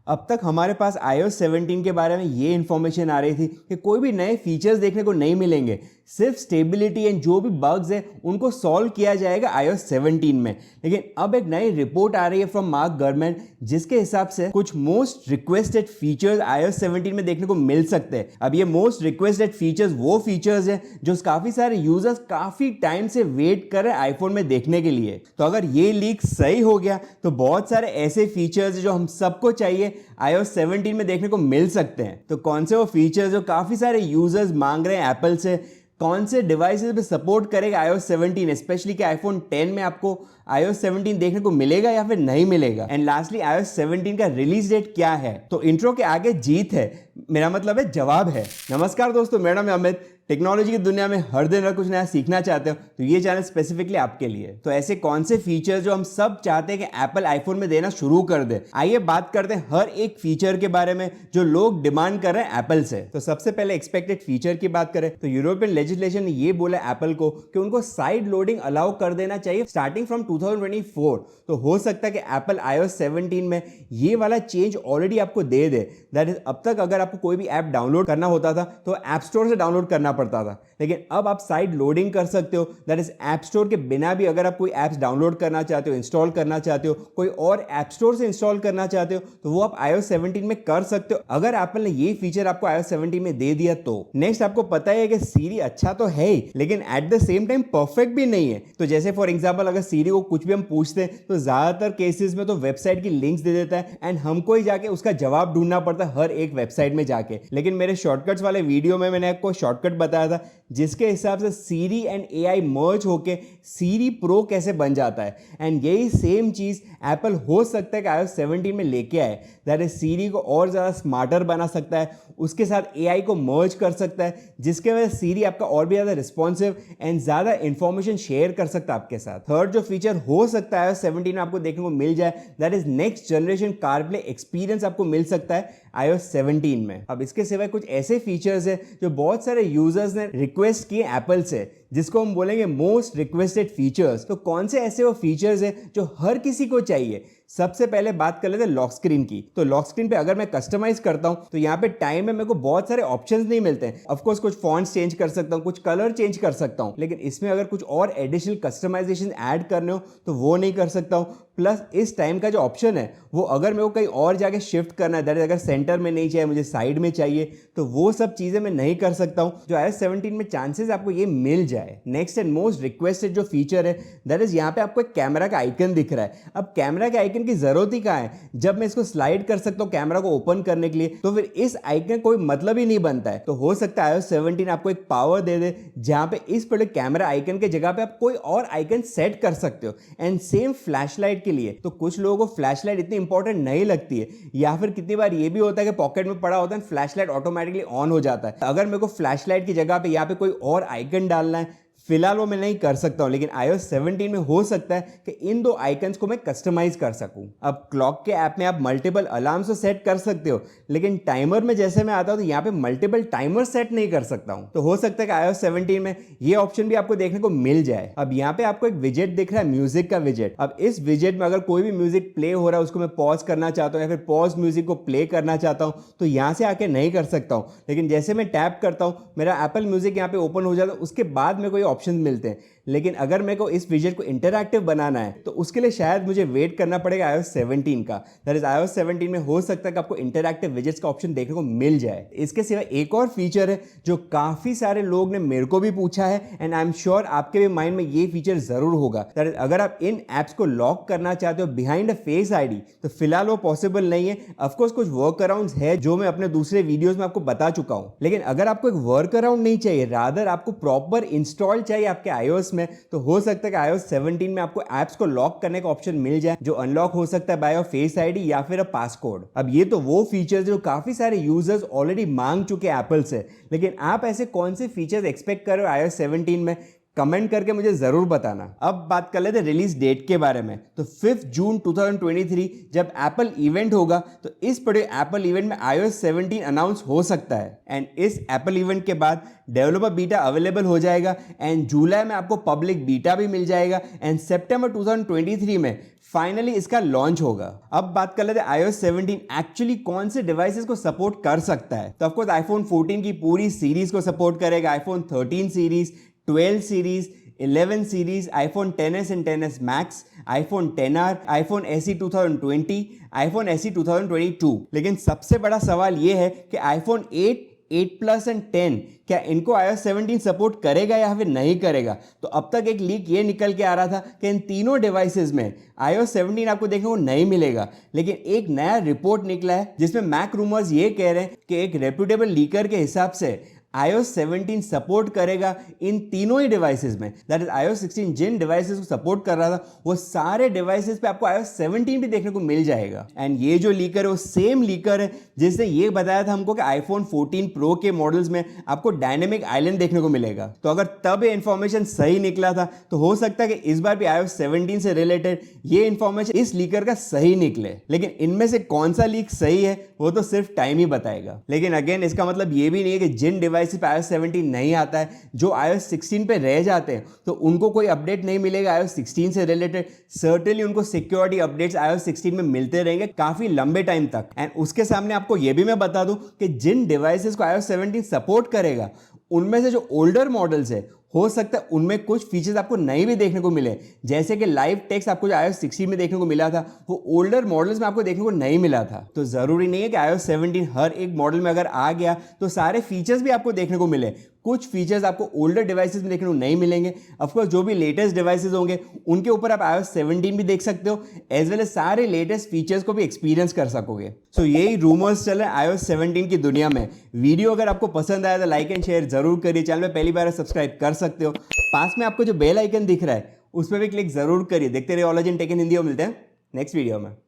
अब तक हमारे पास iOS 17 के बारे में ये इन्फॉर्मेशन आ रही थी कि कोई भी नए फीचर्स देखने को नहीं मिलेंगे, सिर्फ स्टेबिलिटी एंड जो भी बग्स है उनको सॉल्व किया जाएगा iOS 17 में। लेकिन अब एक नई रिपोर्ट आ रही है फ्रॉम मार्क गरमैन, जिसके हिसाब से कुछ मोस्ट रिक्वेस्टेड फीचर्स iOS 17 में देखने को मिल सकते हैं। अब ये मोस्ट रिक्वेस्टेड फीचर्स वो फीचर्स हैं जो काफी सारे यूजर्स काफी टाइम से वेट कर रहे हैं आईफोन में देखने के लिए। तो अगर ये लीक सही हो गया तो बहुत सारे ऐसे फीचर्स जो हम सबको चाहिए iOS 17 में देखने को मिल सकते हैं। तो कौन से वो फीचर्स जो काफी सारे यूजर्स मांग रहे हैं एप्पल से, कौन से डिवाइसेस पे सपोर्ट करेगा iOS 17, स्पेशली कि आईफोन 10 में आपको iOS 17 देखने को मिलेगा या फिर नहीं मिलेगा, एंड लास्टली iOS 17 का रिलीज डेट क्या है। तो इंट्रो के आगे जीत है, मेरा मतलब है जवाब है। नमस्कार दोस्तों, मेरा नाम है अमित। टेक्नोलॉजी की दुनिया में हर दिन अगर कुछ नया सीखना चाहते हो तो ये चैनल स्पेसिफिकली आपके लिए। तो ऐसे कौन से फीचर्स जो हम सब चाहते हैं कि एप्पल आईफोन में देना शुरू कर दे, आइए बात करते हैं हर एक फीचर के बारे में जो लोग डिमांड कर रहे हैं एप्पल से। तो सबसे पहले एक्सपेक्टेड फीचर की बात करें तो यूरोपियन लेजिस्लेशन ने ये बोला एप्पल को कि उनको साइड लोडिंग अलाउ कर देना चाहिए स्टार्टिंग फ्रॉम 2024। तो हो सकता है कि एप्पल iOS 17 में ये वाला चेंज ऑलरेडी आपको दे दे। दैट इज, अब तक अगर आपको कोई भी ऐप डाउनलोड करना होता था तो ऐप स्टोर से डाउनलोड करना पड़ता था, लेकिन अब आप साइड लोडिंग कर सकते हो। दैट इज, ऐप स्टोर के बिना भी अगर आप कोई ऐप्स डाउनलोड करना चाहते हो, इंस्टॉल करना चाहते हो, कोई और ऐप स्टोर से इंस्टॉल करना चाहते हो तो वो आप iOS 17 में कर सकते हो, अगर एप्पल ने ये फीचर आपको iOS 17 में दे दिया तो। नेक्स्ट, आपको पता है कि सीरी अच्छा तो है ही, लेकिन at the same time perfect भी नहीं है। तो जैसे फॉर एग्जांपल अगर सीरी को कुछ भी हम पूछते हैं तो ज्यादातर केसेस में तो वेबसाइट की लिंक्स दे देता है एंड हमको ही जाके उसका जवाब ढूंढना पड़ता है हर एक वेबसाइट में जाके। लेकिन मेरे शॉर्टकट्स वाले वीडियो में मैंने आपको शॉर्टकट बताया था जिसके हिसाब से सीरी एंड एआई मर्ज होके सीरी प्रो कैसे बन जाता है, एंड यही सेम चीज एप्पल हो सकता है कि iOS 17 में लेके आए। दैट इज, सीरी को और ज्यादा स्मार्टर बना सकता है, उसके साथ एआई को मर्ज कर सकता है, जिसके वजह से सीरी आपका और भी ज्यादा रिस्पॉन्सिव एंड ज्यादा इंफॉर्मेशन शेयर कर सकता है आपके साथ। थर्ड जो फीचर हो सकता है iOS 17 में आपको देखने को मिल जाए, that is next generation CarPlay experience आपको मिल सकता है iOS 17 में। अब इसके सिवाय कुछ ऐसे फीचर्स है जो बहुत सारे यूजर्स ने रिक्वेस्ट किए एप्पल से, जिसको हम बोलेंगे मोस्ट रिक्वेस्टेड फीचर्स। तो कौन से ऐसे वो फीचर्स है जो हर किसी को चाहिए। सबसे पहले बात कर लेते हैं लॉक स्क्रीन की। तो लॉक स्क्रीन पे अगर मैं कस्टमाइज करता हूं तो यहाँ पे टाइम में मेरे को बहुत सारे ऑप्शंस नहीं मिलते हैं। ऑफ कोर्स कुछ फॉन्ट्स चेंज कर सकता हूँ, कुछ कलर चेंज कर सकता हूँ, लेकिन इसमें अगर कुछ और एडिशनल कस्टमाइजेशन ऐड करने हो तो वो नहीं कर सकता हूँ। प्लस इस टाइम का जो ऑप्शन है वो अगर मेरे को कहीं और जाके शिफ्ट करना है, दैट इज अगर सेंटर में नहीं चाहिए, मुझे साइड में चाहिए, तो वो सब चीजें मैं नहीं कर सकता हूँ, जो iOS 17 में चांसेस आपको ये मिल जाए। नेक्स्ट एंड मोस्ट रिक्वेस्टेड जो फीचर है दैट इज, यहाँ पे आपको एक कैमरा का आइकन दिख रहा है। अब कैमरा के आइकन की जरूरत ही कहाँ है, जब मैं इसको स्लाइड कर सकता हूँ कैमरा को ओपन करने के लिए, तो फिर इस आइकन कोई मतलब ही नहीं बनता है। तो हो सकता है iOS 17 आपको एक पावर दे दे जहां पे इस पर्टिकुलर कैमरा आइकन के जगह पे आप कोई और आइकन सेट कर सकते हो। एंड सेम फ्लैशलाइट के लिए, तो कुछ लोगों को फ्लैशलाइट इतनी इंपॉर्टेंट नहीं लगती है, या फिर कितनी बार ये भी होता है कि पॉकेट में पड़ा होता है फ्लैशलाइट ऑटोमेटिकली ऑन हो जाता है। अगर मेरे को फ्लैशलाइट की जगह पे यहाँ पे कोई और आइकन डालना है, फिलहाल वो मैं नहीं कर सकता हूं, लेकिन iOS 17 में हो सकता है कि इन दो आइकन्स को मैं कस्टमाइज कर सकूं। अब क्लॉक के ऐप में आप मल्टीपल अलार्म्स तो सेट कर सकते हो, लेकिन टाइमर में जैसे मैं आता हूं तो यहाँ पे मल्टीपल टाइमर सेट नहीं कर सकता हूं। तो हो सकता है कि iOS 17 में ये ऑप्शन भी आपको देखने को मिल जाए। अब यहाँ पे आपको एक विजेट दिख रहा है, म्यूजिक का विजेट। अब इस विजेट में अगर कोई भी म्यूजिक प्ले हो रहा है उसको मैं पॉज करना चाहता हूँ या फिर पॉज म्यूजिक को प्ले करना चाहता हूँ तो यहाँ से आके नहीं कर सकता हूँ, लेकिन जैसे मैं टैप करता हूँ मेरा एप्पल म्यूजिक यहाँ पे ओपन हो जाता है, उसके बाद मेरे को ये ऑप्शन मिलते हैं। लेकिन अगर मेरे को इस विजेट को इंटरैक्टिव बनाना है तो उसके लिए शायद मुझे वेट करना पड़ेगा iOS 17 का। दैट इज, iOS 17 में हो सकता है कि आपको इंटरैक्टिव विजेट्स का ऑप्शन देखने को मिल जाए। इसके सिवा एक और फीचर है जो काफी सारे लोग ने मेरे को भी पूछा है, एंड आई एम श्योर आपके भी माइंड में ये फीचर जरूर होगा। दैट इज, अगर आप इन एप्स को लॉक करना चाहते हो बिहाइंड अ फेस आईडी तो फिलहाल वो पॉसिबल नहीं है। ऑफकोर्स कुछ वर्क अराउंड है जो मैं अपने दूसरे वीडियोज में आपको बता चुका हूं, लेकिन अगर आपको एक वर्क अराउंड नहीं चाहिए, रादर आपको प्रॉपर इंस्टॉल चाहिए आपके iOS में, तो हो सकता है कि iOS 17 में आपको ऐप्स को लॉक करने का ऑप्शन मिल जाए जो अनलॉक हो सकता है बाय अ फेस आईडी या फिर अ पासकोड। अब ये तो वो फीचर्स जो काफी सारे यूजर्स ऑलरेडी मांग चुके हैं एप्पल से, लेकिन आप ऐसे कौन से फीचर्स एक्सपेक्ट कर रहे हो iOS 17 में, कमेंट करके मुझे जरूर बताना। अब बात कर लेते हैं रिलीज डेट के बारे में। तो 5 जून 2023 जब एप्पल इवेंट होगा तो इस पर्टिकुलर एप्पल इवेंट में iOS 17 अनाउंस हो सकता है, एंड इस एप्पल इवेंट के बाद डेवलपर बीटा अवेलेबल हो जाएगा, एंड जुलाई में आपको पब्लिक बीटा भी मिल जाएगा, एंड सितंबर 2023 में फाइनली इसका लॉन्च होगा। अब बात कर लेते हैं iOS 17 एक्चुअली कौन से डिवाइसेस को सपोर्ट कर सकता है। तो ऑफकोर्स आईफोन 14 की पूरी सीरीज को सपोर्ट करेगा, iPhone 13 series, 12 series, 11 series, iPhone 10s and 10s max, iPhone 10R, iPhone SE 2020, iPhone SE 2022। लेकिन सबसे बड़ा सवाल यह है कि आईफोन 8, 8 प्लस एंड 10 क्या इनको iOS 17 सपोर्ट करेगा या फिर नहीं करेगा। तो अब तक एक लीक ये निकल के आ रहा था कि इन तीनों डिवाइसेस में iOS 17 आपको देखने को नहीं मिलेगा। लेकिन एक नया रिपोर्ट निकला है जिसमें मैक रूमर्स ये कह रहे हैं कि एक रेप्यूटेबल लीकर के हिसाब से iOS 17 सपोर्ट करेगा इन तीनों ही डिवाइसेस में। दैट इज iOS 16 जिन डिवाइसेस को सपोर्ट कर रहा था वो सारे डिवाइसेस पे आपको iOS 17 भी देखने को मिल जाएगा। एंड ये जो लीकर है वो सेम लीकर है जिसने ये बताया था हमको कि आईफोन 14 प्रो के मॉडल्स में आपको डायनेमिक आइलैंड देखने को मिलेगा। तो अगर तब ये इंफॉर्मेशन सही निकला था तो हो सकता है कि इस बार भी iOS 17 से रिलेटेड ये इंफॉर्मेशन इस लीकर का सही निकले। लेकिन इनमें से कौन सा लीक सही है वो तो सिर्फ टाइम ही बताएगा। लेकिन अगेन इसका मतलब ये भी नहीं है कि जिन डिवाइस पे iOS 17 नहीं आता है, जो iOS 16 पे रह जाते हैं तो उनको कोई अपडेट नहीं मिलेगा iOS 16 से रिलेटेड। सर्टेनली उनको सिक्योरिटी अपडेट्स iOS 16 में मिलते रहेंगे काफी लंबे टाइम तक। एंड उसके सामने आपको यह भी मैं बता दूं कि जिन डिवाइसेस को iOS 17 सपोर्ट करेगा उनमें से जो ओल्डर मॉडल्स है हो सकता है उनमें कुछ फीचर्स आपको नहीं भी देखने को मिले, जैसे कि लाइव टेक्स्ट आपको जो iOS 16 में देखने को मिला था वो ओल्डर मॉडल्स में आपको देखने को नहीं मिला था। तो जरूरी नहीं है कि iOS 17 हर एक मॉडल में अगर आ गया तो सारे फीचर्स भी आपको देखने को मिले। कुछ फीचर्स आपको ओल्डर डिवाइसेस में देखने को नहीं मिलेंगे। ऑफकोर्स जो भी लेटेस्ट डिवाइसेस होंगे उनके ऊपर आप iOS 17 भी देख सकते हो, एज वेल एज सारे लेटेस्ट फीचर्स को भी एक्सपीरियंस कर सकोगे। सो यही रूमर्स चल रहे हैं iOS 17 की दुनिया में। वीडियो अगर आपको पसंद आया तो लाइक एंड शेयर जरूर करिए। चैनल में पहली बार सब्सक्राइब कर सकते हो। पास में आपको जो बेल आइकन दिख रहा है उस पर भी क्लिक जरूर करिए। देखते रहिए ऑलॉजी इन टेक इन हिंदी। मिलते हैं नेक्स्ट वीडियो में।